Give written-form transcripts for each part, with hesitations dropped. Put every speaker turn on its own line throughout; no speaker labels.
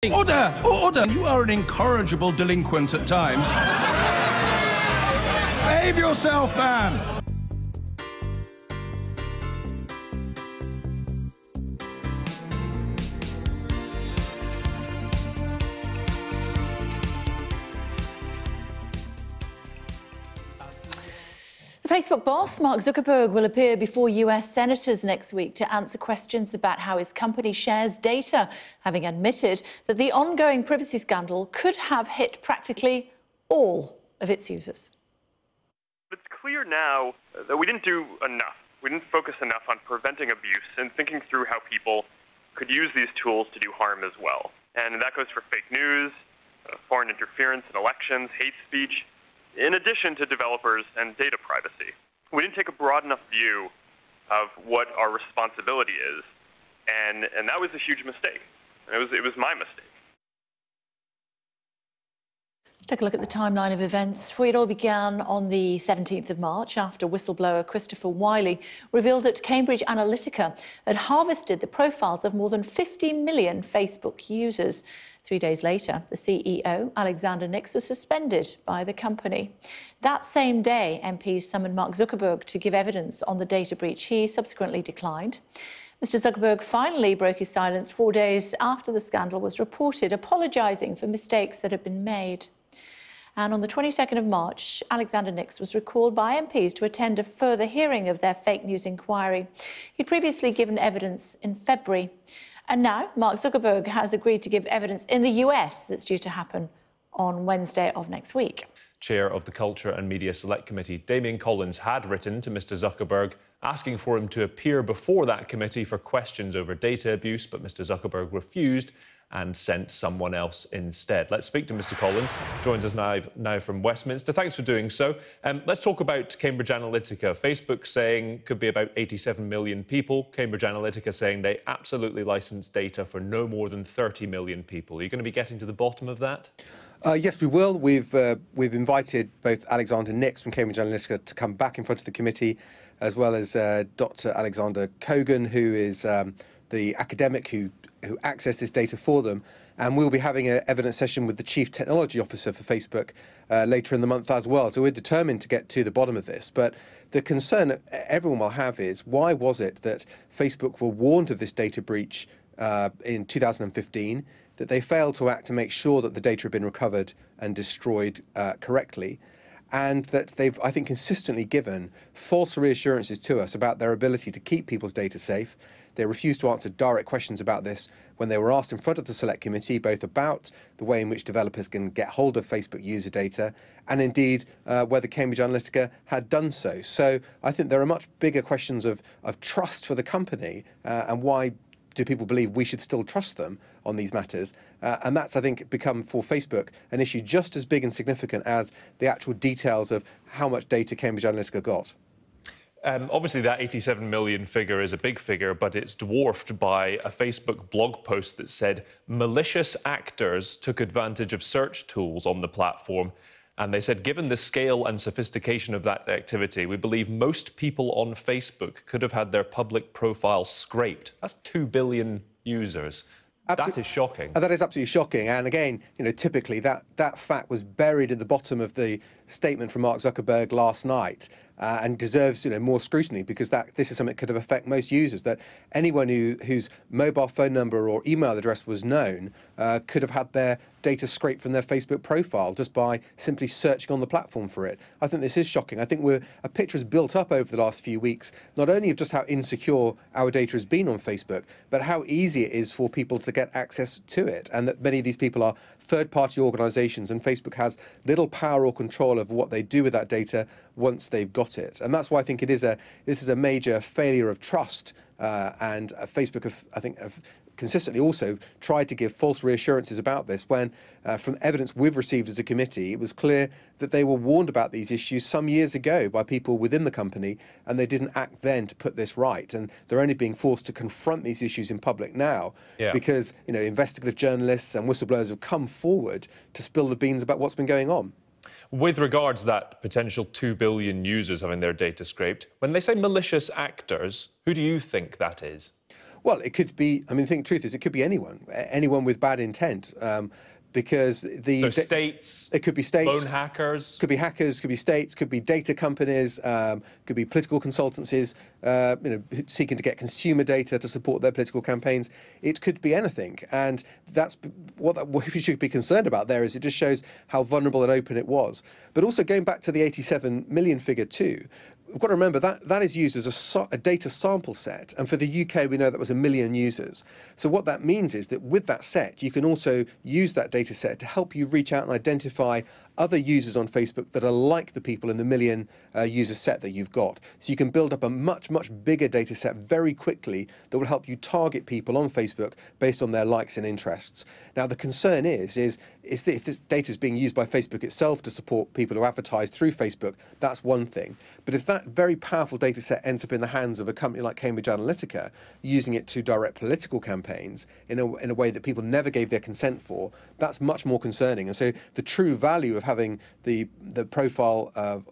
Order! Order! You are an incorrigible delinquent at times. Behave yourself, man!
The Facebook boss, Mark Zuckerberg, will appear before US senators next week to answer questions about how his company shares data, having admitted that the ongoing privacy scandal could have hit practically all of its users.
It's clear now that we didn't do enough. We didn't focus enough on preventing abuse and thinking through how people could use these tools to do harm as well. And that goes for fake news, foreign interference in elections, hate speech, in addition to developers and data privacy. We didn't take a broad enough view of what our responsibility is, and that was a huge mistake. It was my mistake.
Take a look at the timeline of events. It all began on the 17th of March after whistleblower Christopher Wiley revealed that Cambridge Analytica had harvested the profiles of more than 50 million Facebook users. 3 days later, the CEO, Alexander Nix, was suspended by the company. That same day, MPs summoned Mark Zuckerberg to give evidence on the data breach. He subsequently declined. Mr. Zuckerberg finally broke his silence 4 days after the scandal was reported, apologising for mistakes that had been made. And on the 22nd of March, Alexander Nix was recalled by MPs to attend a further hearing of their fake news inquiry. He'd previously given evidence in February. And now Mark Zuckerberg has agreed to give evidence in the US that's due to happen on Wednesday of next week.
Chair of the Culture and Media Select Committee, Damien Collins, had written to Mr. Zuckerberg asking for him to appear before that committee for questions over data abuse, but Mr. Zuckerberg refused and sent someone else instead. Let's speak to Mr. Collins, joins us now from Westminster. Thanks for doing so. Let's talk about Cambridge Analytica. Facebook saying could be about 87 million people. Cambridge Analytica saying they absolutely licensed data for no more than 30 million people. Are you going to be getting to the bottom of that?
Yes, we will. We've invited both Alexander Nix from Cambridge Analytica to come back in front of the committee, as well as Dr. Alexander Kogan, who is the academic who accessed this data for them. And we'll be having an evidence session with the Chief Technology Officer for Facebook later in the month as well. So we're determined to get to the bottom of this. But the concern that everyone will have is, why was it that Facebook were warned of this data breach in 2015, that they failed to act to make sure that the data had been recovered and destroyed correctly, and that they've, I think, consistently given false reassurances to us about their ability to keep people's data safe. They refused to answer direct questions about this when they were asked in front of the Select Committee, both about the way in which developers can get hold of Facebook user data and indeed whether Cambridge Analytica had done so. So I think there are much bigger questions of trust for the company and why do people believe we should still trust them on these matters? And that's, I think, become for Facebook an issue just as big and significant as the actual details of how much data Cambridge Analytica got.
Obviously, that 87 million figure is a big figure, but it's dwarfed by a Facebook blog post that said malicious actors took advantage of search tools on the platform. And they said, given the scale and sophistication of that activity, we believe most people on Facebook could have had their public profile scraped. That's 2 billion users. That is shocking.
That is absolutely shocking. And again, typically that fact was buried at the bottom of the statement from Mark Zuckerberg last night and deserves more scrutiny, because this is something that could have affected most users, that anyone whose mobile phone number or email address was known could have had their data scraped from their Facebook profile just by simply searching on the platform for it. I think this is shocking. I think a picture has built up over the last few weeks, not only of just how insecure our data has been on Facebook, but how easy it is for people to get access to it, and that many of these people are third-party organizations, and Facebook has little power or control of what they do with that data once they've got it. And that's why I think this is a major failure of trust, and Facebook have consistently also tried to give false reassurances about this when, from evidence we've received as a committee, it was clear that they were warned about these issues some years ago by people within the company, and they didn't act then to put this right. And they're only being forced to confront these issues in public now because investigative journalists and whistleblowers have come forward to spill the beans about what's been going on.
With regards to that potential 2 billion users having their data scraped, when they say malicious actors, who do you think that is?
Well, it could be. I mean, the truth is, it could be anyone with bad intent. Because
states,
it could be states,
lone hackers,
could be hackers, could be states, could be data companies, could be political consultancies, seeking to get consumer data to support their political campaigns. It could be anything, and that's what we should be concerned about. There is it just shows how vulnerable and open it was. But also going back to the 87 million figure too. We've got to remember that is used as a data sample set, and for the UK we know that was 1 million users. So what that means is that with that set you can also use that data set to help you reach out and identify other users on Facebook that are like the people in the 1 million user set that you've got. So you can build up a much bigger data set very quickly that will help you target people on Facebook based on their likes and interests. Now the concern is that if this data is being used by Facebook itself to support people who advertise through Facebook, that's one thing. But if that very powerful data set ends up in the hands of a company like Cambridge Analytica, using it to direct political campaigns in a way that people never gave their consent for, that's much more concerning. And so the true value of having the profile of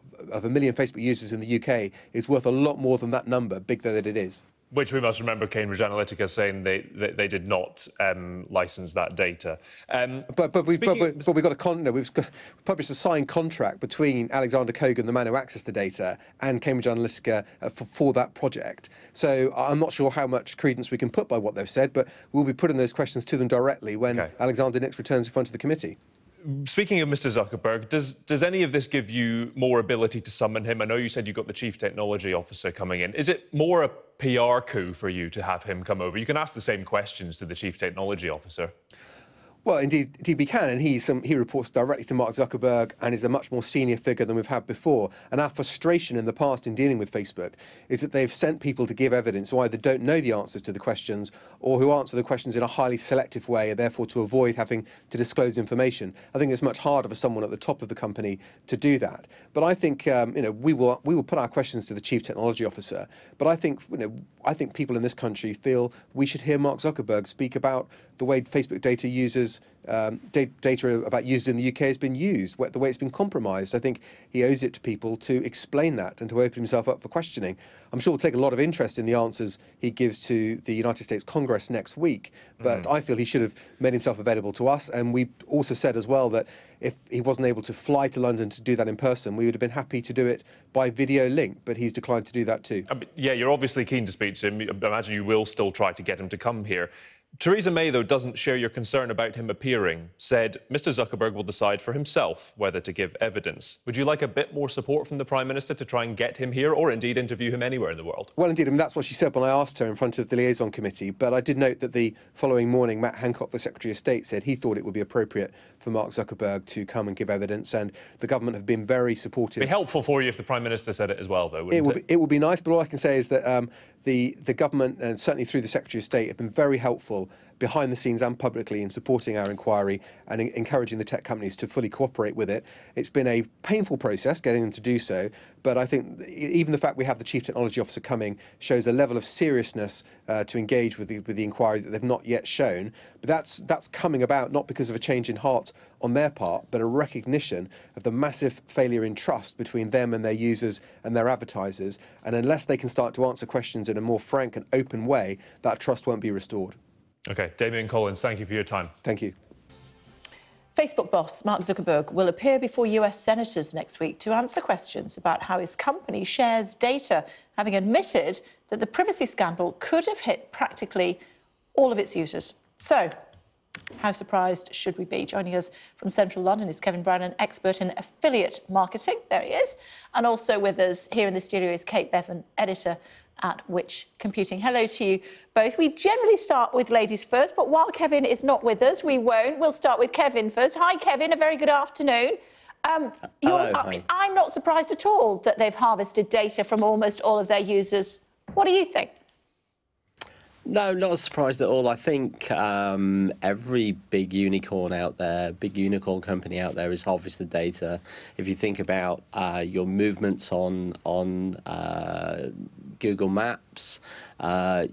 1 million Facebook users in the UK is worth a lot more than that number, big though that it is.
Which we must remember Cambridge Analytica saying they did not license that data.
But we've published a signed contract between Alexander Kogan, the man who accessed the data, and Cambridge Analytica for that project. So I'm not sure how much credence we can put by what they've said, but we'll be putting those questions to them directly when Alexander next returns in front of the committee.
Speaking of Mr. Zuckerberg, does any of this give you more ability to summon him? I know you said you got the Chief Technology Officer coming in. Is it more a PR coup for you to have him come over? You can ask the same questions to the Chief Technology Officer.
Well, indeed we can, and he reports directly to Mark Zuckerberg and is a much more senior figure than we've had before. And our frustration in the past in dealing with Facebook is that they've sent people to give evidence who either don't know the answers to the questions or who answer the questions in a highly selective way, and therefore to avoid having to disclose information. I think it's much harder for someone at the top of the company to do that. But I think we will put our questions to the Chief Technology Officer. But I think people in this country feel we should hear Mark Zuckerberg speak about the way Facebook data data about users in the UK has been used, the way it's been compromised. I think he owes it to people to explain that and to open himself up for questioning. I'm sure we'll take a lot of interest in the answers he gives to the United States Congress next week, but I feel he should have made himself available to us. And we also said as well that if he wasn't able to fly to London to do that in person, we would have been happy to do it by video link, but he's declined to do that too.
Yeah, you're obviously keen to speak to him. I imagine you will still try to get him to come here. Theresa May, though, doesn't share your concern about him appearing, said Mr. Zuckerberg will decide for himself whether to give evidence. Would you like a bit more support from the Prime Minister to try and get him here, or indeed interview him anywhere in the world?
Well, indeed, I mean, that's what she said when I asked her in front of the liaison committee, but I did note that the following morning, Matt Hancock, the Secretary of State, said he thought it would be appropriate for Mark Zuckerberg to come and give evidence, and the government have been very supportive.
It'd be helpful for you if the Prime Minister said it as well, though, wouldn't it?
It would be nice, but all I can say is that the government, and certainly through the Secretary of State, have been very helpful behind the scenes and publicly in supporting our inquiry and encouraging the tech companies to fully cooperate with it. It's been a painful process getting them to do so, but I think even the fact we have the Chief Technology Officer coming shows a level of seriousness to engage with the inquiry that they've not yet shown. But that's coming about not because of a change in heart on their part, but a recognition of the massive failure in trust between them and their users and their advertisers. And unless they can start to answer questions in a more frank and open way, that trust won't be restored.
OK, Damian Collins, thank you for your time.
Thank you.
Facebook boss Mark Zuckerberg will appear before US senators next week to answer questions about how his company shares data, having admitted that the privacy scandal could have hit practically all of its users. So, how surprised should we be? Joining us from Central London is Kevin Brown, an expert in affiliate marketing. There he is. And also with us here in the studio is Kate Bevan, editor at Which Computing. Hello to you both. We generally start with ladies first, but while Kevin is not with us, we won't. We'll start with Kevin first. Hi, Kevin. A very good afternoon. I'm not surprised at all that they've harvested data from almost all of their users. What do you think?
No, not surprised at all. I think every big unicorn out there, big unicorn company out there has harvested data. If you think about your movements on Google Maps,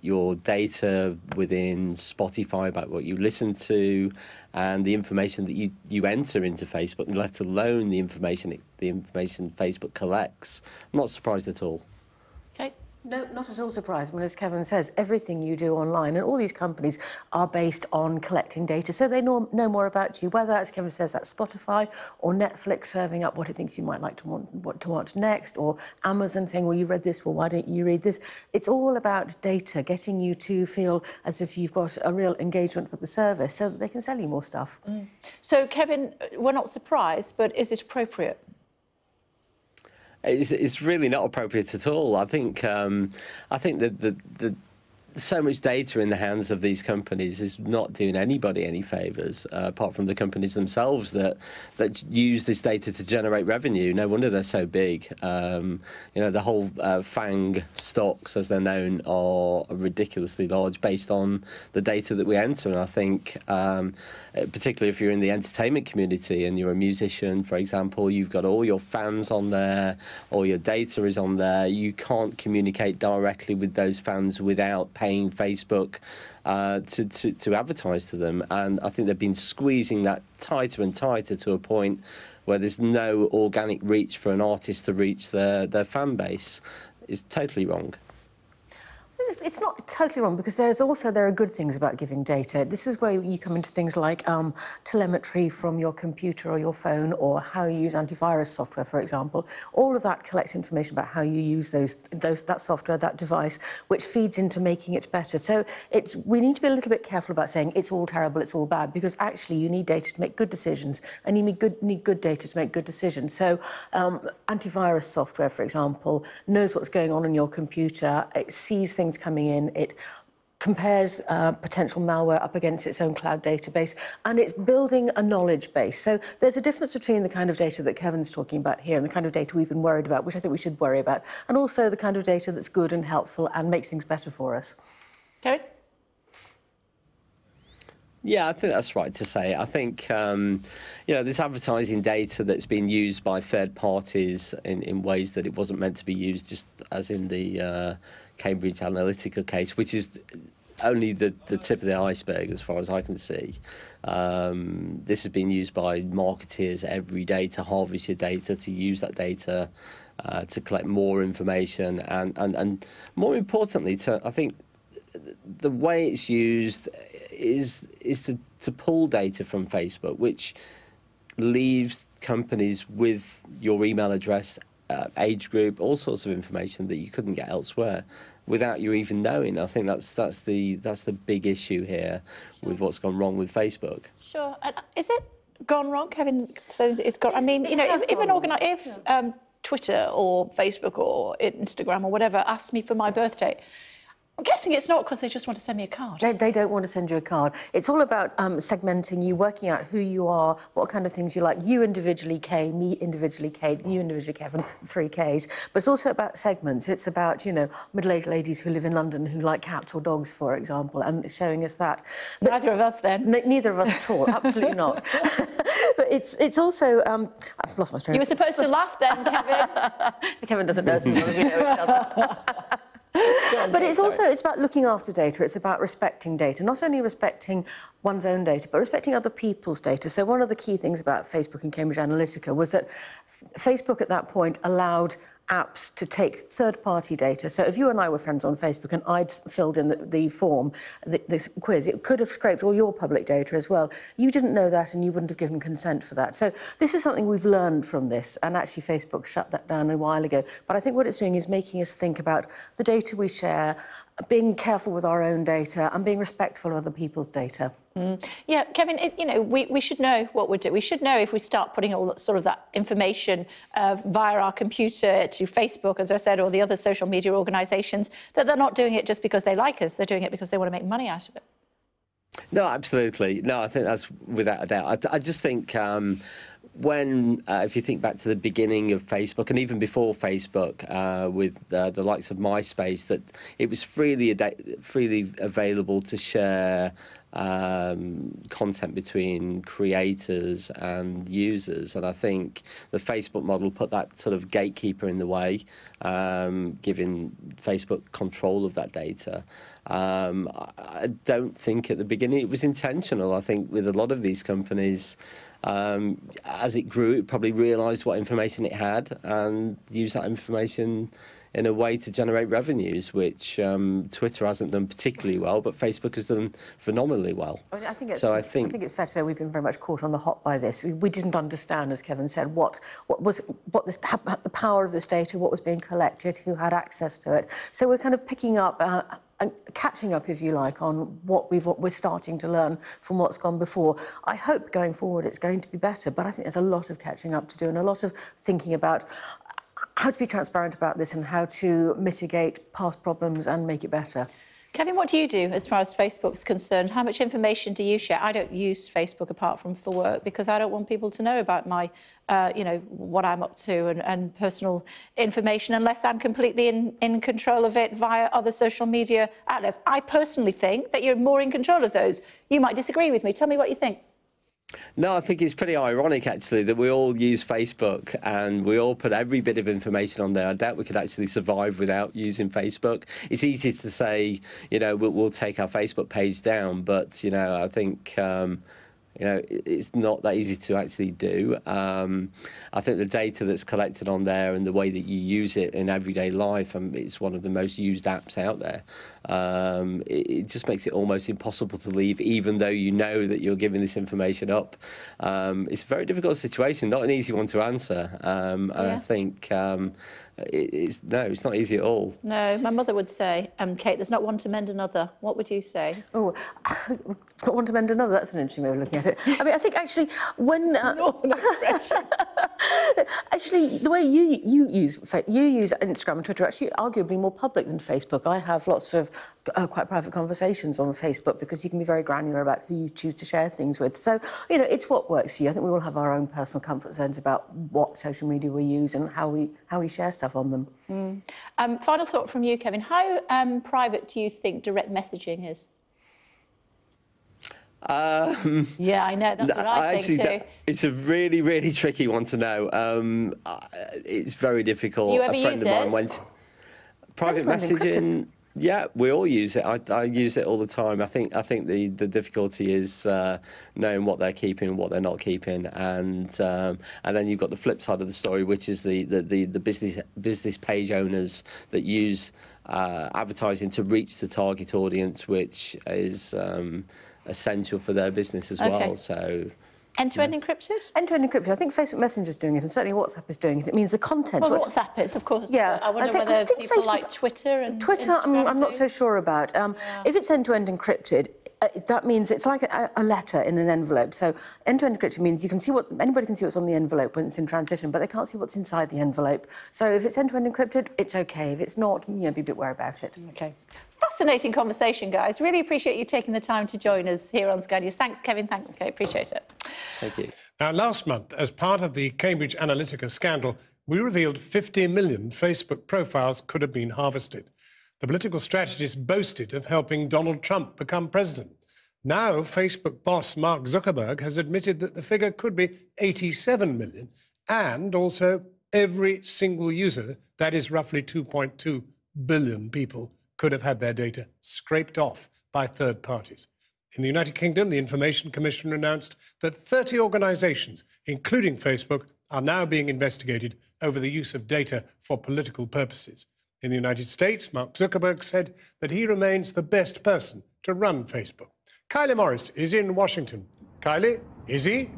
your data within Spotify about what you listen to, and the information that you enter into Facebook, let alone the information Facebook collects. I'm not surprised at all.
Okay.
No, not at all surprised. I mean, as Kevin says, everything you do online, and all these companies are based on collecting data, so they know more about you, whether, as Kevin says, that's Spotify or Netflix serving up what it thinks you might like to watch next, or Amazon saying, well, you read this, well, why don't you read this? It's all about data, getting you to feel as if you've got a real engagement with the service so that they can sell you more stuff.
So, Kevin, we're not surprised, but is it appropriate?
It's really not appropriate at all. I think that so much data in the hands of these companies is not doing anybody any favours, apart from the companies themselves that use this data to generate revenue. No wonder they're so big. You know, the whole FANG stocks, as they're known, are ridiculously large based on the data that we enter. And I think, particularly if you're in the entertainment community and you're a musician, for example, you've got all your fans on there, all your data is on there. You can't communicate directly with those fans without paying Facebook to advertise to them, and I think they've been squeezing that tighter and tighter to a point where there's no organic reach for an artist to reach their fan base. It's totally wrong.
It's not totally wrong, because there are good things about giving data. This is where you come into things like telemetry from your computer or your phone, or how you use antivirus software, for example. All of that collects information about how you use that software, that device, which feeds into making it better. So we need to be a little bit careful about saying it's all terrible, it's all bad, because actually you need data to make good decisions, and you need good data to make good decisions. So antivirus software, for example, knows what's going on in your computer. It sees things coming in, it compares potential malware up against its own cloud database, and it's building a knowledge base. So there's a difference between the kind of data that Kevin's talking about here and the kind of data we've been worried about, which I think we should worry about, and also the kind of data that's good and helpful and makes things better for us.
Kevin?
Yeah, I think that's right to say. I think, you know, this advertising data that's been used by third parties in ways that it wasn't meant to be used, just as in the Cambridge Analytica case, which is only the tip of the iceberg as far as I can see. This has been used by marketeers every day to harvest your data, to use that data to collect more information, and more importantly, I think the way it's used is to pull data from Facebook, which leaves companies with your email address, age group, all sorts of information that you couldn't get elsewhere without you even knowing. I think that's the big issue here with what's gone wrong with Facebook.
Sure. And is it gone wrong, Kevin? So it's gone. I mean, you know, if Twitter or Facebook or Instagram or whatever asks me for my birthday, I'm guessing it's not because they just want to send me a card.
They don't want to send you a card. It's all about segmenting you, working out who you are, what kind of things you like. You individually K, me individually K, you individually Kevin, 3 Ks. But it's also about segments. It's about, you know, middle-aged ladies who live in London who like cats or dogs, for example, and showing us that. But
neither of us, then.
Neither of us at all. Absolutely not. But it's also... I've lost my train.
You were supposed to laugh then, Kevin.
Kevin doesn't know as well as we know each other. But it's about looking after data. It's about respecting data, not only respecting one's own data, but respecting other people's data. So one of the key things about Facebook and Cambridge Analytica was that Facebook at that point allowed apps to take third-party data. So if you and I were friends on Facebook and I'd filled in the form, the quiz, it could have scraped all your public data as well. You didn't know that and you wouldn't have given consent for that. So this is something we've learned from this, and actually Facebook shut that down a while ago. But I think what it's doing is making us think about the data we share, being careful with our own data and being respectful of other people's data.
Yeah, Kevin, you know, we should know what we're doing. We should know if we start putting all sort of that information via our computer to Facebook, as I said, or the other social media organisations, that they're not doing it just because they like us. They're doing it because they want to make money out of it.
No, absolutely. No, I think that's without a doubt. I just think if you think back to the beginning of Facebook, and even before Facebook, with the likes of MySpace, that it was freely available to share content between creators and users, and I think the Facebook model put that sort of gatekeeper in the way, giving Facebook control of that data. I don't think at the beginning it was intentional. I think with a lot of these companies, as it grew, it probably realised what information it had and used that information in a way to generate revenues, which Twitter hasn't done particularly well, but Facebook has done phenomenally well.
I think it's fair to say we've been very much caught on the hop by this. We didn't understand, as Kevin said, what the power of this data, what was being collected, who had access to it. So we're kind of picking up and catching up, if you like, on what we're starting to learn from what's gone before. I hope going forward it's going to be better, but I think there's a lot of catching up to do and a lot of thinking about how to be transparent about this and how to mitigate past problems and make it better.
Kevin, what do you do as far as Facebook's concerned? How much information do you share? I don't use Facebook apart from for work because I don't want people to know about my, what I'm up to and personal information unless I'm completely in control of it via other social media outlets. I personally think that you're more in control of those. You might disagree with me. Tell me what you think.
No, I think it's pretty ironic, actually, that we all use Facebook and we all put every bit of information on there. I doubt we could actually survive without using Facebook. It's easy to say, we'll take our Facebook page down, but, I think... it's not that easy to actually do. I think the data that's collected on there and the way that you use it in everyday life, it's one of the most used apps out there. It just makes it almost impossible to leave, even though you know that you're giving this information up. It's a very difficult situation, not an easy one to answer. And I think it's not easy at all. No,
my mother would say, Kate, there's not one to mend another. What would you say?
Oh, not one to mend another. That's an interesting way of looking at it. I mean, I think actually when actually the way you use Instagram and Twitter are actually arguably more public than Facebook. I have lots of quite private conversations on Facebook because you can be very granular about who you choose to share things with. So it's what works for you. I think we all have our own personal comfort zones about what social media we use and how we share stuff on them.
Final thought from you, Kevin. How private do you think direct messaging is? Yeah, I know. That's what I think too.
It's a really, really tricky one to know. It's very difficult.
Do you ever use it?
Private messaging. Yeah, we all use it. I use it all the time. I think the difficulty is knowing what they're keeping and what they're not keeping, and then you've got the flip side of the story, which is the business page owners that use advertising to reach the target audience, which is essential for their business as well. So.
End-to-end encrypted?
End-to-end encrypted. I think Facebook Messenger is doing it, and certainly WhatsApp is doing it. It means the content...
Well, WhatsApp is, of course.
Yeah.
I wonder whether people Facebook, like Twitter and
Twitter, I'm not so sure about. If it's end-to-end encrypted, that means it's like a letter in an envelope. So end-to-end encryption means you can see anybody can see what's on the envelope when it's in transition, but they can't see what's inside the envelope. So if it's end-to-end encrypted, it's okay. If it's not, be a bit wary about it.
Okay. Fascinating conversation, guys. Really appreciate you taking the time to join us here on Sky News. Thanks, Kevin. Thanks, Kate. Appreciate it.
Thank you.
Now, last month, as part of the Cambridge Analytica scandal, we revealed 50 million Facebook profiles could have been harvested. The political strategist boasted of helping Donald Trump become president. Now, Facebook boss Mark Zuckerberg has admitted that the figure could be 87 million, and also every single user, that is roughly 2.2 billion people, could have had their data scraped off by third parties. In the United Kingdom, the Information Commission announced that 30 organisations, including Facebook, are now being investigated over the use of data for political purposes. In the United States, Mark Zuckerberg said that he remains the best person to run Facebook. Kylie Morris is in Washington. Kylie, is he?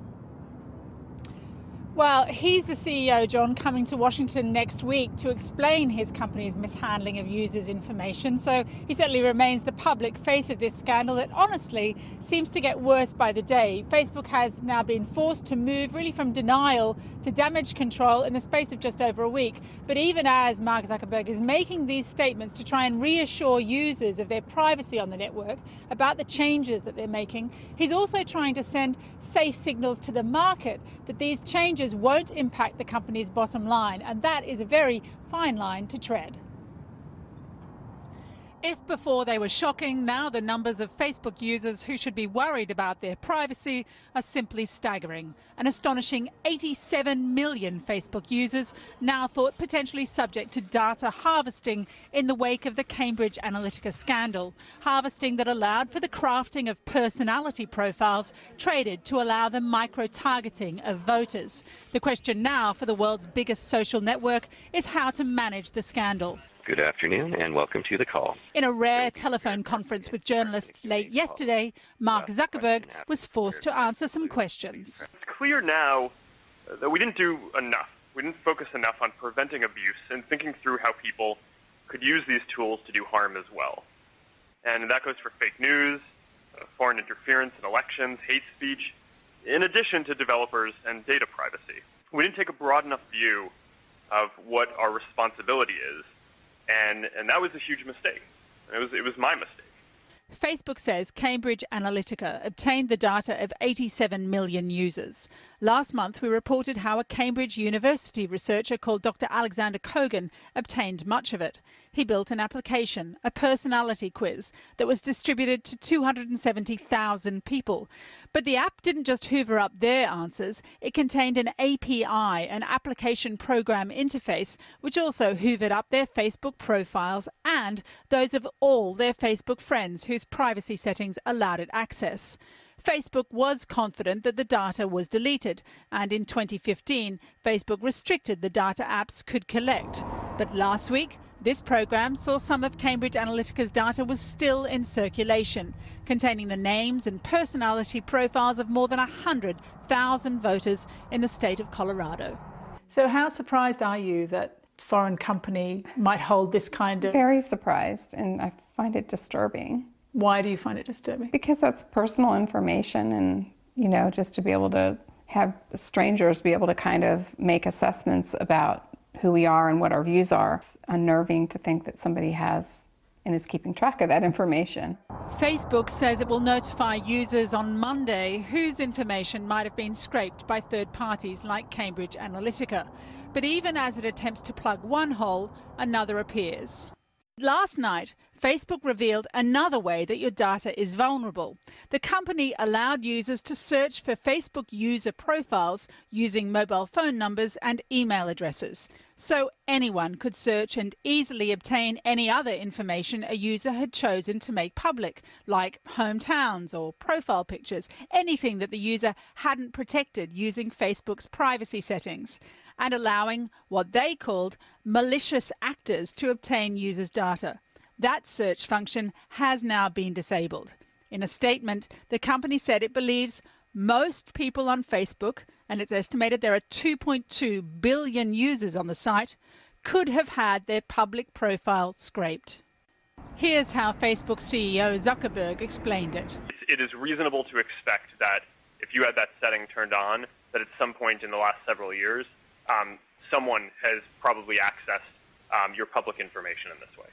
Well, he's the CEO, John, coming to Washington next week to explain his company's mishandling of users' information. So he certainly remains the public face of this scandal that honestly seems to get worse by the day. Facebook has now been forced to move really from denial to damage control in the space of just over a week. But even as Mark Zuckerberg is making these statements to try and reassure users of their privacy on the network about the changes that they're making, he's also trying to send safe signals to the market that these changes won't impact the company's bottom line, and that is a very fine line to tread. If before they were shocking, now the numbers of Facebook users who should be worried about their privacy are simply staggering. An astonishing 87 million Facebook users now thought potentially subject to data harvesting in the wake of the Cambridge Analytica scandal. Harvesting that allowed for the crafting of personality profiles traded to allow the micro-targeting of voters. The question now for the world's biggest social network is how to manage the scandal.
Good afternoon and welcome to the call.
In a rare telephone conference with journalists late yesterday, Mark Zuckerberg was forced to answer some questions.
It's clear now that we didn't do enough. We didn't focus enough on preventing abuse and thinking through how people could use these tools to do harm as well. And that goes for fake news, foreign interference in elections, hate speech, in addition to developers and data privacy. We didn't take a broad enough view of what our responsibility is, and that was a huge mistake. It was my mistake.
Facebook says Cambridge Analytica obtained the data of 87 million users. Last month, we reported how a Cambridge University researcher called Dr. Alexander Kogan obtained much of it. He built an application, a personality quiz, that was distributed to 270,000 people. But the app didn't just hoover up their answers. It contained an API, an application program interface, which also hoovered up their Facebook profiles and those of all their Facebook friends whose privacy settings allowed it access. Facebook was confident that the data was deleted, and in 2015, Facebook restricted the data apps could collect. But last week, this program saw some of Cambridge Analytica's data was still in circulation, containing the names and personality profiles of more than 100,000 voters in the state of Colorado.
So how surprised are you that a foreign company might hold this kind of...
Very surprised, and I find it disturbing.
Why do you find it disturbing?
Because that's personal information, and, you know, just to be able to have strangers be able to kind of make assessments about who we are and what our views are. It's unnerving to think that somebody has and is keeping track of that information.
Facebook says it will notify users on Monday whose information might have been scraped by third parties like Cambridge Analytica. But even as it attempts to plug one hole, another appears. Last night, Facebook revealed another way that your data is vulnerable. The company allowed users to search for Facebook user profiles using mobile phone numbers and email addresses. So anyone could search and easily obtain any other information a user had chosen to make public, like hometowns or profile pictures, anything that the user hadn't protected using Facebook's privacy settings, and allowing what they called malicious actors to obtain users' data. That search function has now been disabled. In a statement, the company said it believes most people on Facebook, and it's estimated there are 2.2 billion users on the site, could have had their public profile scraped. Here's how Facebook CEO Zuckerberg explained it.
It is reasonable to expect that if you had that setting turned on, that at some point in the last several years, someone has probably accessed your public information in this way.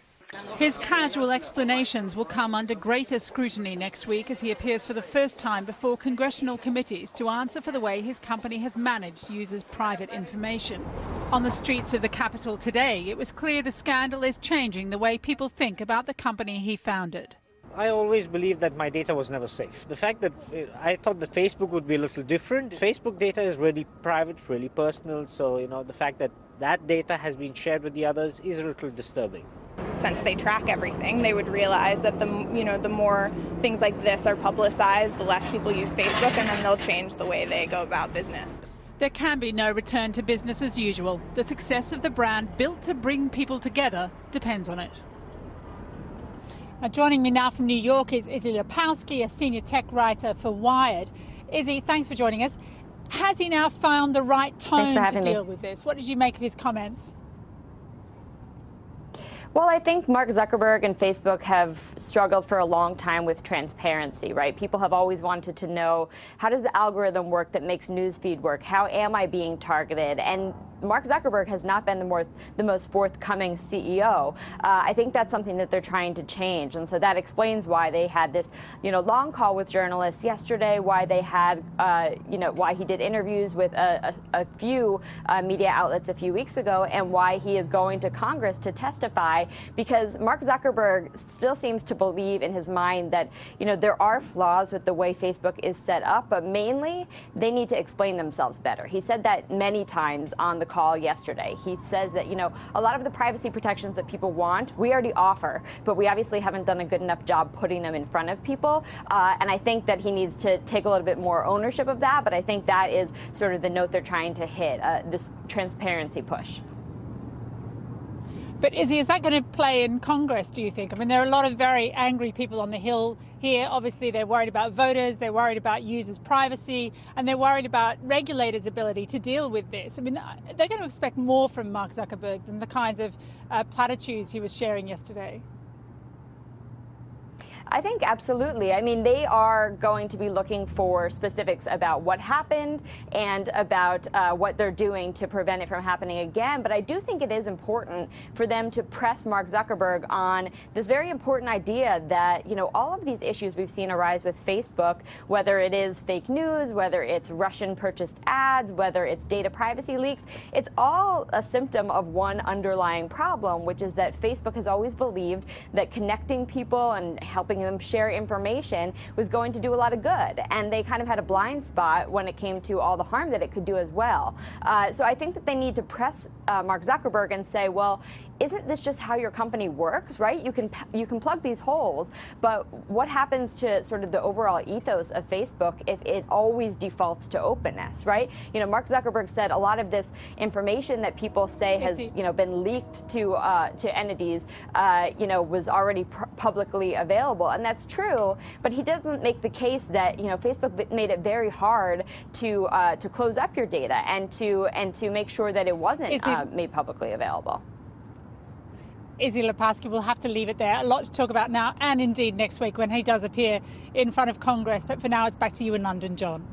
His casual explanations will come under greater scrutiny next week as he appears for the first time before congressional committees to answer for the way his company has managed users' private information. On the streets of the Capitol today, it was clear the scandal is changing the way people think about the company he founded.
I always believed that my data was never safe. The fact that I thought that Facebook would be a little different. Facebook data is really private, really personal, so the fact that that data has been shared with the others is a little disturbing.
Since they track everything, they would realize that the more things like this are publicized, the less people use Facebook, and then they'll change the way they go about business.
There can be no return to business as usual. The success of the brand built to bring people together depends on it. Joining me now from New York is Izzy Lepowski, a senior tech writer for Wired. Izzy, thanks for joining us. Has he now found the right tone to deal with this? What did you make of his comments?
Well, I think Mark Zuckerberg and Facebook have struggled for a long time with transparency, right? People have always wanted to know, how does the algorithm work that makes newsfeed work? How am I being targeted? And Mark Zuckerberg has not been the most forthcoming CEO. I think that's something that they're trying to change, and so that explains why they had this, long call with journalists yesterday. Why they had, why he did interviews with a few media outlets a few weeks ago, and why he is going to Congress to testify. Because Mark Zuckerberg still seems to believe in his mind that, there are flaws with the way Facebook is set up, but mainly they need to explain themselves better. He said that many times on the call yesterday. He says that, a lot of the privacy protections that people want, we already offer, but we obviously haven't done a good enough job putting them in front of people. And I think that he needs to take a little bit more ownership of that, but I think that is sort of the note they're trying to hit, this transparency push.
But is that going to play in Congress, do you think? I mean, there are a lot of very angry people on the Hill here. Obviously, they're worried about voters, they're worried about users' privacy, and they're worried about regulators' ability to deal with this. I mean, they're going to expect more from Mark Zuckerberg than the kinds of platitudes he was sharing yesterday.
I think absolutely. I mean, they are going to be looking for specifics about what happened and about what they're doing to prevent it from happening again. But I do think it is important for them to press Mark Zuckerberg on this very important idea that, you know, all of these issues we've seen arise with Facebook, whether it is fake news, whether it's Russian purchased ads, whether it's data privacy leaks, it's all a symptom of one underlying problem, which is that Facebook has always believed that connecting people and helping them share information was going to do a lot of good, and they kind of had a blind spot when it came to all the harm that it could do as well. So I think that they need to press Mark Zuckerberg and say, well, isn't this just how your company works, right? You can plug these holes, but what happens to sort of the overall ethos of Facebook if it always defaults to openness, right? You know, Mark Zuckerberg said a lot of this information that people say has, you know, been leaked to entities, you know, was already publicly available, and that's true. But he doesn't make the case that, you know, Facebook made it very hard to close up your data and to make sure that it wasn't made publicly available.
Izzy Lepasky, will have to leave it there. A lot to talk about now, and indeed next week when he does appear in front of Congress. But for now, it's back to you in London, John.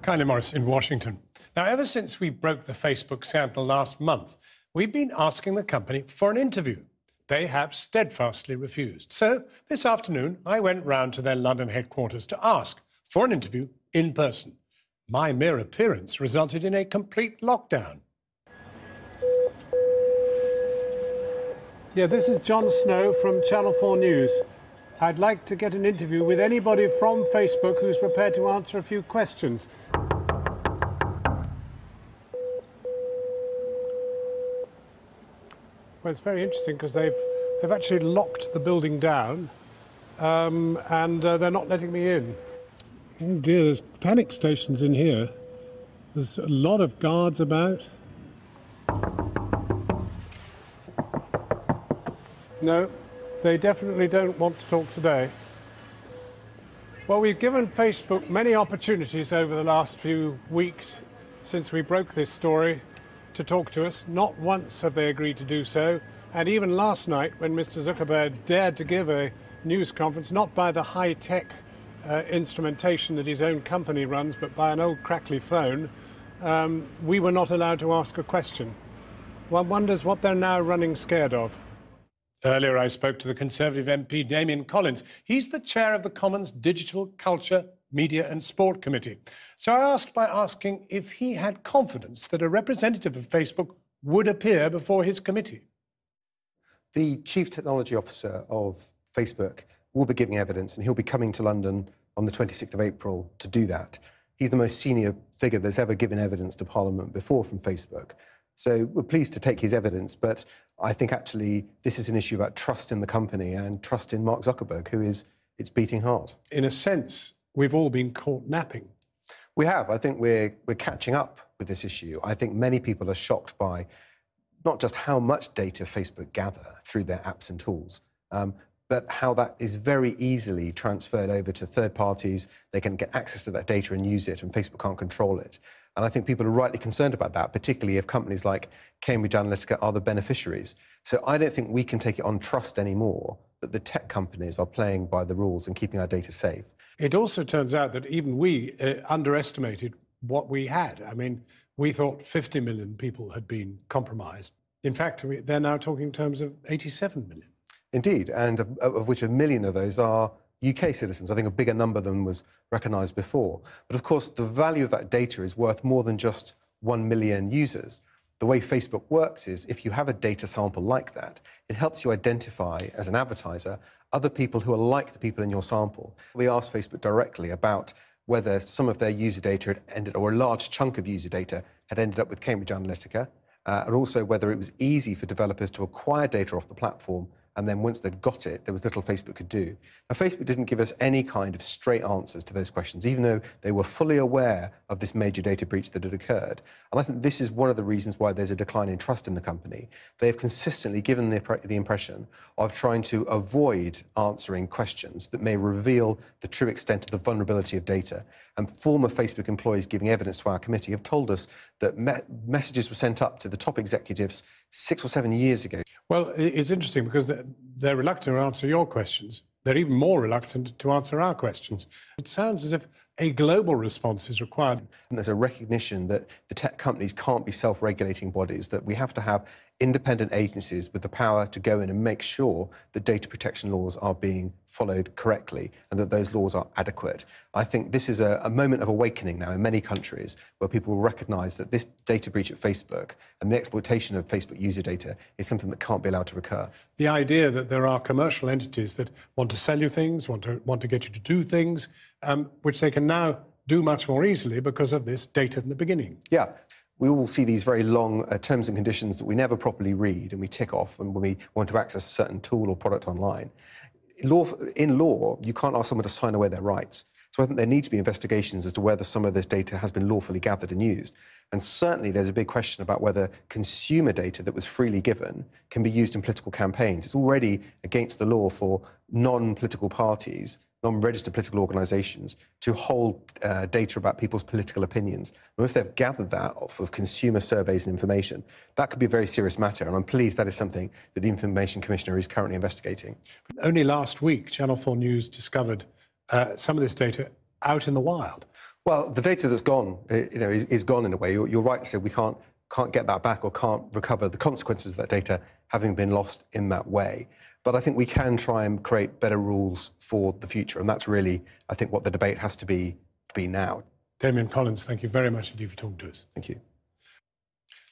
Kylie Morris in Washington. Now, ever since we broke the Facebook scandal last month, we've been asking the company for an interview. They have steadfastly refused. So this afternoon, I went round to their London headquarters to ask for an interview in person. My mere appearance resulted in a complete lockdown. Yeah, this is John Snow from Channel 4 News. I'd like to get an interview with anybody from Facebook who's prepared to answer a few questions. Well, it's very interesting because they've actually locked the building down and they're not letting me in. Oh dear, there's panic stations in here. There's a lot of guards about. No, they definitely don't want to talk today. Well, we've given Facebook many opportunities over the last few weeks since we broke this story to talk to us. Not once have they agreed to do so. And even last night, when Mr. Zuckerberg dared to give a news conference, not by the high-tech instrumentation that his own company runs, but by an old crackly phone, we were not allowed to ask a question. One wonders what they're now running scared of. Earlier, I spoke to the Conservative MP, Damien Collins. He's the chair of the Commons Digital, Culture, Media and Sport Committee. So I asked by asking if he had confidence that a representative of Facebook would appear before his committee.
The Chief Technology Officer of Facebook will be giving evidence, and he'll be coming to London on the 26th of April to do that. He's the most senior figure that's ever given evidence to Parliament before from Facebook. So we're pleased to take his evidence, but I think actually this is an issue about trust in the company and trust in Mark Zuckerberg, who is its beating heart.
In a sense, we've all been caught napping.
We have. I think we're catching up with this issue. I think many people are shocked by not just how much data Facebook gather through their apps and tools, but how that is very easily transferred over to third parties. They can get access to that data and use it, and Facebook can't control it. And I think people are rightly concerned about that, particularly if companies like Cambridge Analytica are the beneficiaries. So I don't think we can take it on trust anymore that the tech companies are playing by the rules and keeping our data safe.
It also turns out that even we underestimated what we had. I mean, we thought 50 million people had been compromised. In fact, they're now talking in terms of 87 million.
Indeed, and of which 1 million of those are UK citizens. I think a bigger number than was recognised before. But of course, the value of that data is worth more than just 1 million users. The way Facebook works is if you have a data sample like that, it helps you identify, as an advertiser, other people who are like the people in your sample. We asked Facebook directly about whether some of their user data had ended, or a large chunk of user data had ended up with Cambridge Analytica, and also whether it was easy for developers to acquire data off the platform and then once they'd got it, there was little Facebook could do. Now, Facebook didn't give us any kind of straight answers to those questions, even though they were fully aware of this major data breach that had occurred. And I think this is one of the reasons why there's a decline in trust in the company. They have consistently given the impression of trying to avoid answering questions that may reveal the true extent of the vulnerability of data. And former Facebook employees giving evidence to our committee have told us that messages were sent up to the top executives 6 or 7 years ago.
Well, it's interesting because they're reluctant to answer your questions. They're even more reluctant to answer our questions. It sounds as if a global response is required.
And there's a recognition that the tech companies can't be self-regulating bodies, that we have to have independent agencies with the power to go in and make sure that data protection laws are being followed correctly and that those laws are adequate. I think this is a moment of awakening now in many countries where people will recognise that this data breach at Facebook and the exploitation of Facebook user data is something that can't be allowed to recur.
The idea that there are commercial entities that want to sell you things, want to get you to do things, which they can now do much more easily because of this data in the beginning.
Yeah. We all see these very long terms and conditions that we never properly read and we tick off and when we want to access a certain tool or product online. In law, you can't ask someone to sign away their rights. So I think there need to be investigations as to whether some of this data has been lawfully gathered and used. And certainly there's a big question about whether consumer data that was freely given can be used in political campaigns. It's already against the law for non-political parties, non-registered political organisations, to hold data about people's political opinions. And if they've gathered that off of consumer surveys and information, that could be a very serious matter. And I'm pleased that is something that the Information Commissioner is currently investigating.
Only last week, Channel 4 News discovered some of this data out in the wild.
Well, the data that's gone, is gone in a way. You're right to say we can't get that back or can't recover the consequences of that data having been lost in that way. But I think we can try and create better rules for the future, and that's really, I think, what the debate has to be now.
Damien Collins, thank you very much indeed for talking to us.
Thank you.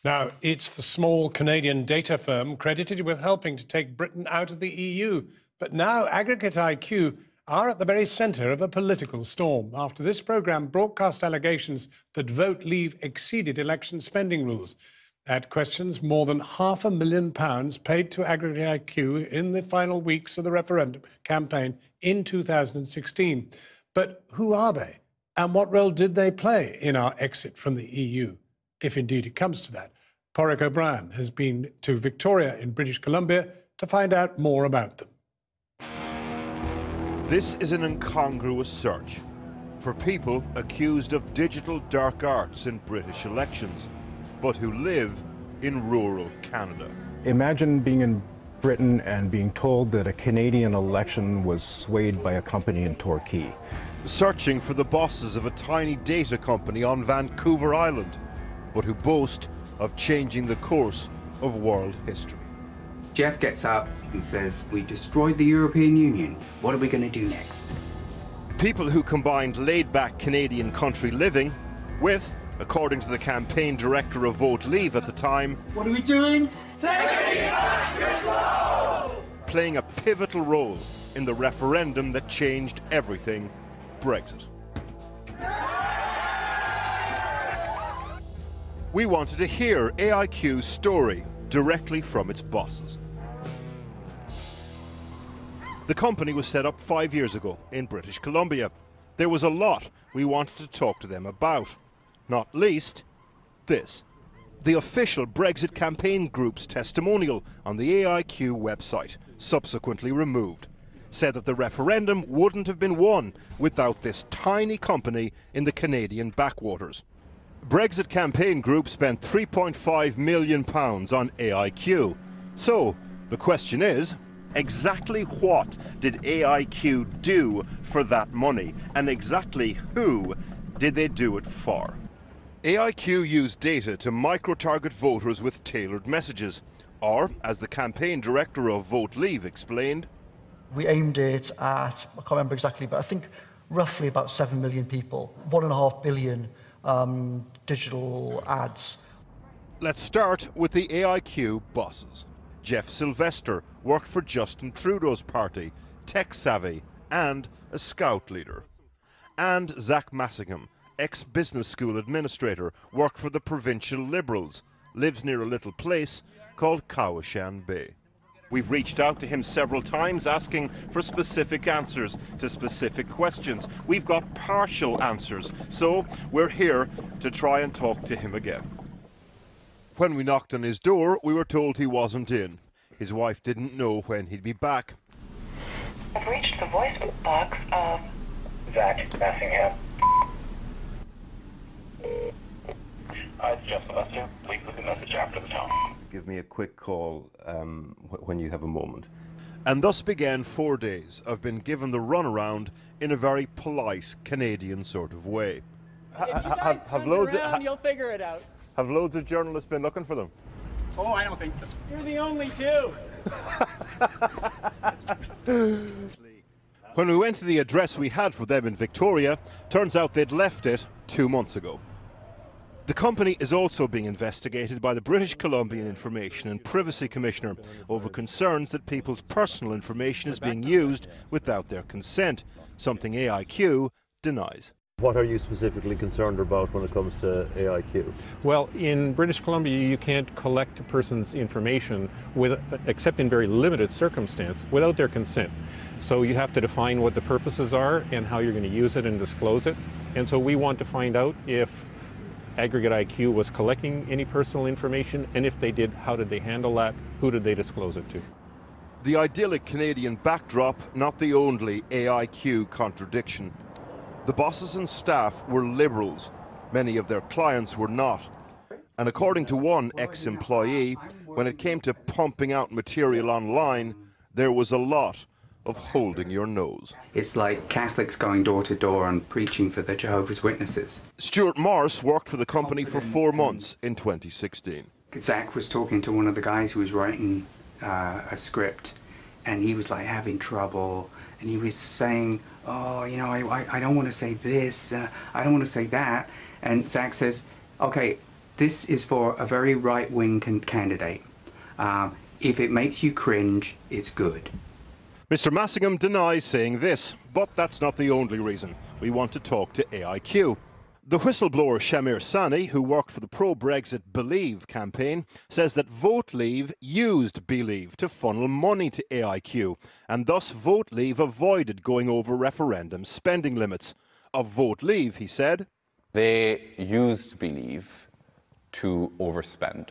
Now, it's the small Canadian data firm credited with helping to take Britain out of the EU. But now Aggregate IQ are at the very centre of a political storm after this programme broadcast allegations that Vote Leave exceeded election spending rules. That questions more than £500,000 paid to Aggregate IQ in the final weeks of the referendum campaign in 2016. But who are they? And what role did they play in our exit from the EU, if indeed it comes to that? Porrick O'Brien has been to Victoria in British Columbia to find out more about them.
This is an incongruous search for people accused of digital dark arts in British elections, but who live in rural Canada.
Imagine being in Britain and being told that a Canadian election was swayed by a company in Torquay.
Searching for the bosses of a tiny data company on Vancouver Island, but who boast of changing the course of world history.
Jeff gets up and says, "We destroyed the European Union. What are we going to do next?"
People who combined laid-back Canadian country living with, according to the campaign director of Vote Leave at the time,
"What are we doing? Taking back control!"
Playing a pivotal role in the referendum that changed everything, Brexit. We wanted to hear AIQ's story directly from its bosses. The company was set up 5 years ago in British Columbia. There was a lot we wanted to talk to them about, not least this. The official Brexit campaign group's testimonial on the AIQ website, subsequently removed, said that the referendum wouldn't have been won without this tiny company in the Canadian backwaters. Brexit campaign group spent £3.5 million on AIQ. So the question is, exactly what did AIQ do for that money, and exactly who did they do it for? AIQ used data to micro-target voters with tailored messages, or, as the campaign director of Vote Leave explained,
we aimed it at, I can't remember exactly, but I think roughly about 7 million people, 1.5 billion digital ads.
Let's start with the AIQ bosses. Jeff Sylvester worked for Justin Trudeau's party, tech-savvy and a scout leader. And Zach Massingham, ex-business school administrator, worked for the provincial Liberals, lives near a little place called Cowichan Bay. We've reached out to him several times asking for specific answers to specific questions. We've got partial answers, so we're here to try and talk to him again. When we knocked on his door, we were told he wasn't in. His wife didn't know when he'd be back.
I've reached the voice box of Zach Massingham. It's Jeff Sylvester. Please leave a message after the tone.
Give me a quick call when you have a moment. And thus began 4 days of being given the runaround in a very polite Canadian sort of way.
You'll figure it out.
Have loads of journalists been looking for them?
Oh, I don't think so. You're the only two.
When we went to the address we had for them in Victoria, turns out they'd left it 2 months ago. The company is also being investigated by the British Columbian Information and Privacy Commissioner over concerns that people's personal information is being used without their consent, something AIQ denies.
What are you specifically concerned about when it comes to AIQ?
Well, in British Columbia, you can't collect a person's information, except in very limited circumstance, without their consent. So you have to define what the purposes are and how you're going to use it and disclose it. And so we want to find out if Aggregate IQ was collecting any personal information, and if they did, how did they handle that? Who did they disclose it to?
The idyllic Canadian backdrop, not the only AIQ contradiction. The bosses and staff were liberals. Many of their clients were not. And according to one ex-employee, when it came to pumping out material online, there was a lot of holding your nose.
It's like Catholics going door to door and preaching for the Jehovah's Witnesses.
Stuart Morris worked for the company for 4 months in 2016.
Zach was talking to one of the guys who was writing a script, and he was like having trouble, and he was saying, oh, you know, I don't want to say this, I don't want to say that. And Zach says, okay, this is for a very right-wing candidate. If it makes you cringe, it's good.
Mr. Massingham denies saying this, but that's not the only reason. We want to talk to AIQ. The whistleblower Shamir Sani, who worked for the pro-Brexit Believe campaign, says that Vote Leave used Believe to funnel money to AIQ, and thus Vote Leave avoided going over referendum spending limits. Of Vote Leave, he said,
they used Believe to overspend,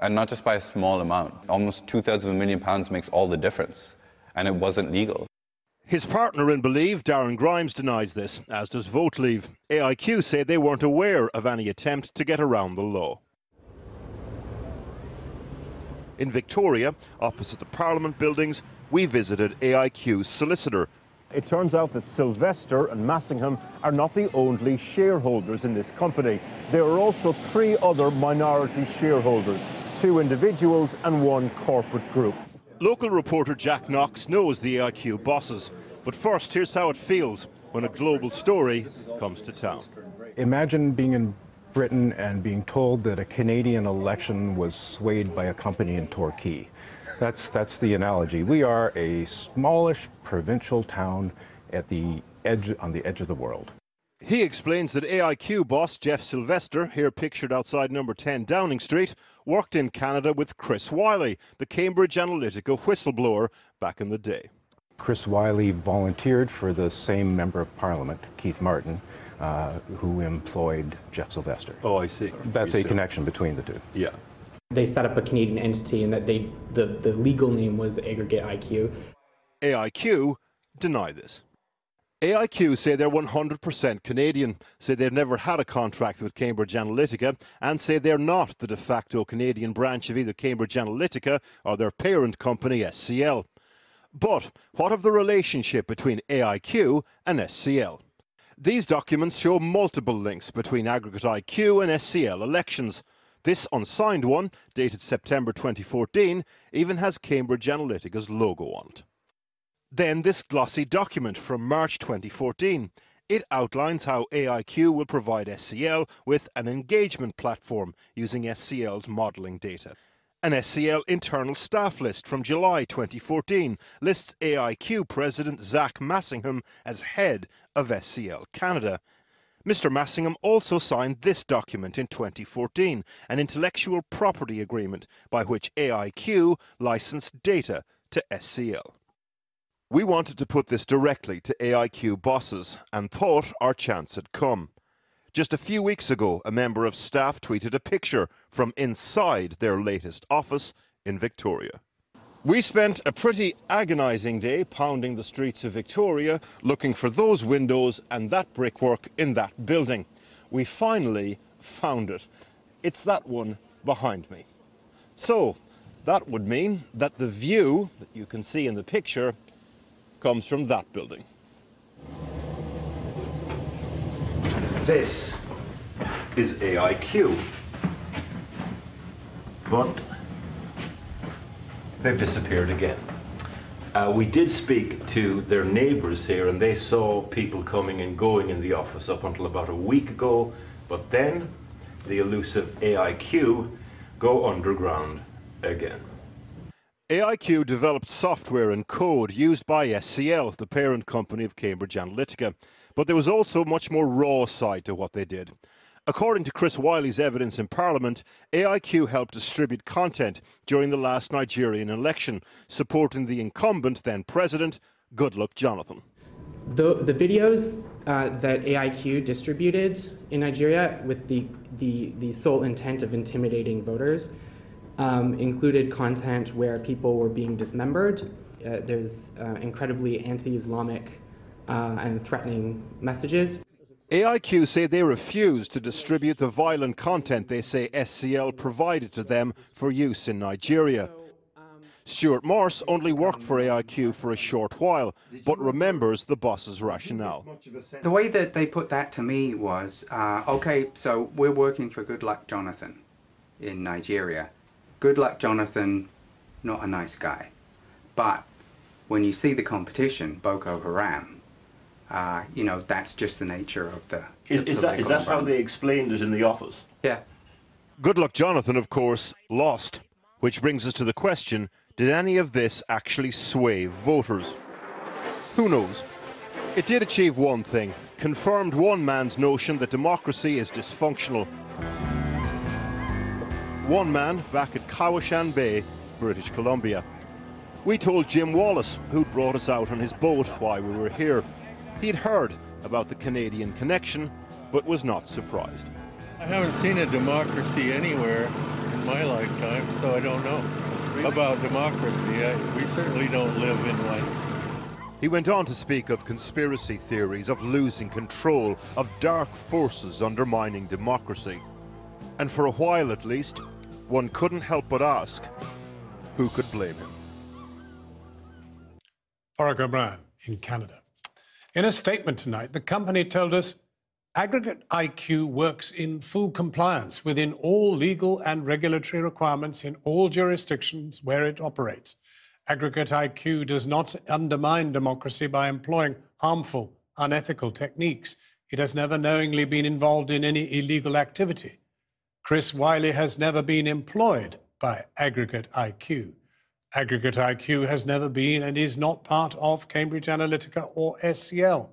and not just by a small amount. Almost £2/3 of a million makes all the difference, and it wasn't legal.
His partner in Believe, Darren Grimes, denies this, as does Vote Leave. AIQ say they weren't aware of any attempt to get around the law. In Victoria, opposite the Parliament buildings, we visited AIQ's solicitor.
It turns out that Sylvester and Massingham are not the only shareholders in this company. There are also 3 other minority shareholders, 2 individuals and 1 corporate group.
Local reporter Jack Knox knows the AIQ bosses. But first, here's how it feels when a global story comes to town.
Imagine being in Britain and being told that a Canadian election was swayed by a company in Torquay. That's the analogy. We are a smallish provincial town on the edge of the world.
He explains that AIQ boss Jeff Sylvester, here pictured outside number 10 Downing Street, worked in Canada with Chris Wylie, the Cambridge Analytica whistleblower, back in the day.
Chris Wylie volunteered for the same Member of Parliament, Keith Martin, who employed Jeff Sylvester.
Oh, I see.
That's a connection between the two.
Yeah.
They set up a Canadian entity and that the legal name was Aggregate IQ.
AIQ deny this. AIQ say they're 100% Canadian, say they've never had a contract with Cambridge Analytica, and say they're not the de facto Canadian branch of either Cambridge Analytica or their parent company SCL. But what of the relationship between AIQ and SCL? These documents show multiple links between Aggregate IQ and SCL elections. This unsigned one, dated September 2014, even has Cambridge Analytica's logo on it. Then this glossy document from March 2014. It outlines how AIQ will provide SCL with an engagement platform using SCL's modelling data. An SCL internal staff list from July 2014 lists AIQ President Zach Massingham as head of SCL Canada. Mr. Massingham also signed this document in 2014, an intellectual property agreement by which AIQ licensed data to SCL. We wanted to put this directly to AIQ bosses and thought our chance had come. Just a few weeks ago, a member of staff tweeted a picture from inside their latest office in Victoria. We spent a pretty agonising day pounding the streets of Victoria looking for those windows and that brickwork in that building. We finally found it. It's that one behind me. So that would mean that the view that you can see in the picture comes from that building. This is AIQ, but they've disappeared again.
We did speak to their neighbours here, and they saw people coming and going in the office up until about a week ago, but then the elusive AIQ go underground again.
AIQ developed software and code used by SCL, the parent company of Cambridge Analytica, but there was also much more raw side to what they did. According to Chris Wiley's evidence in Parliament, AIQ helped distribute content during the last Nigerian election, supporting the incumbent then President, Goodluck Jonathan.
The videos that AIQ distributed in Nigeria with the sole intent of intimidating voters included content where people were being dismembered. There's incredibly anti-Islamic and threatening messages.
AIQ say they refused to distribute the violent content they say SCL provided to them for use in Nigeria. Stuart Morse only worked for AIQ for a short while, but remembers the boss's rationale.
The way that they put that to me was, okay, so we're working for Goodluck Jonathan in Nigeria. Goodluck Jonathan, not a nice guy. But when you see the competition, Boko Haram, you know, that's just the nature of the
Is that how they explained it in the office?
Yeah.
Goodluck Jonathan, of course, lost. Which brings us to the question, did any of this actually sway voters? Who knows? It did achieve one thing, confirmed one man's notion that democracy is dysfunctional. One man back at Cowichan Bay, British Columbia. We told Jim Wallace, who'd brought us out on his boat why we were here. He'd heard about the Canadian connection, but was not surprised.
I haven't seen a democracy anywhere in my lifetime, so I don't know about democracy. We certainly don't live in one.
He went on to speak of conspiracy theories, of losing control, of dark forces undermining democracy. And for a while at least, one couldn't help but ask, who could blame him?
Warwick O'Brien in Canada. In a statement tonight, the company told us Aggregate IQ works in full compliance within all legal and regulatory requirements in all jurisdictions where it operates. Aggregate IQ does not undermine democracy by employing harmful, unethical techniques. It has never knowingly been involved in any illegal activity. Chris Wiley has never been employed by Aggregate IQ. Aggregate IQ has never been and is not part of Cambridge Analytica or SCL.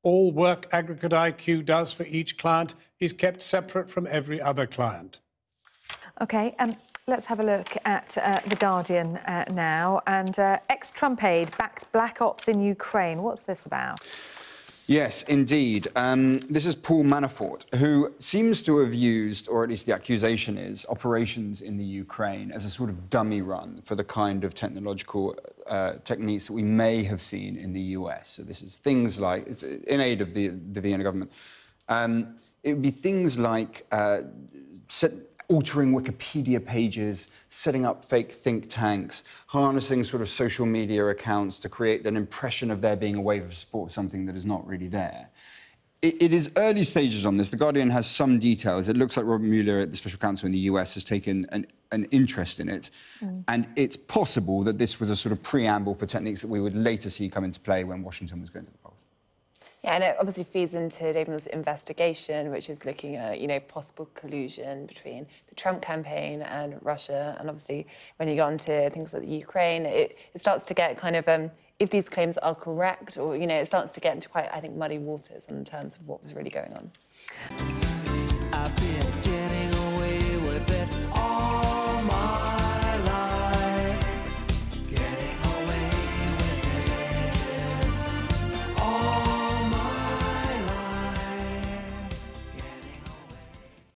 All work Aggregate IQ does for each client is kept separate from every other client.
OK, let's have a look at The Guardian now. And ex-Trump aide backed black ops in Ukraine. What's this about?
Yes, indeed. This is Paul Manafort, who seems to have used, or at least the accusation is, operations in the Ukraine as a sort of dummy run for the kind of technological techniques that we may have seen in the US. So this is things like, it's in aid of the Vienna government. It would be things like altering Wikipedia pages, setting up fake think tanks, harnessing sort of social media accounts to create an impression of there being a wave of support for something that is not really there. It is early stages on this. The Guardian has some details. It looks like Robert Mueller, the special counsel in the US, has taken an interest in it. And it's possible that this was a sort of preamble for techniques that we would later see come into play when Washington was going to the polls.
Yeah, and it obviously feeds into David's investigation, which is looking at, you know, possible collusion between the Trump campaign and Russia. And obviously, when you go on to things like the Ukraine, it starts to get kind of if these claims are correct, or, you know, it starts to get into quite, I think, muddy waters in terms of what was really going on.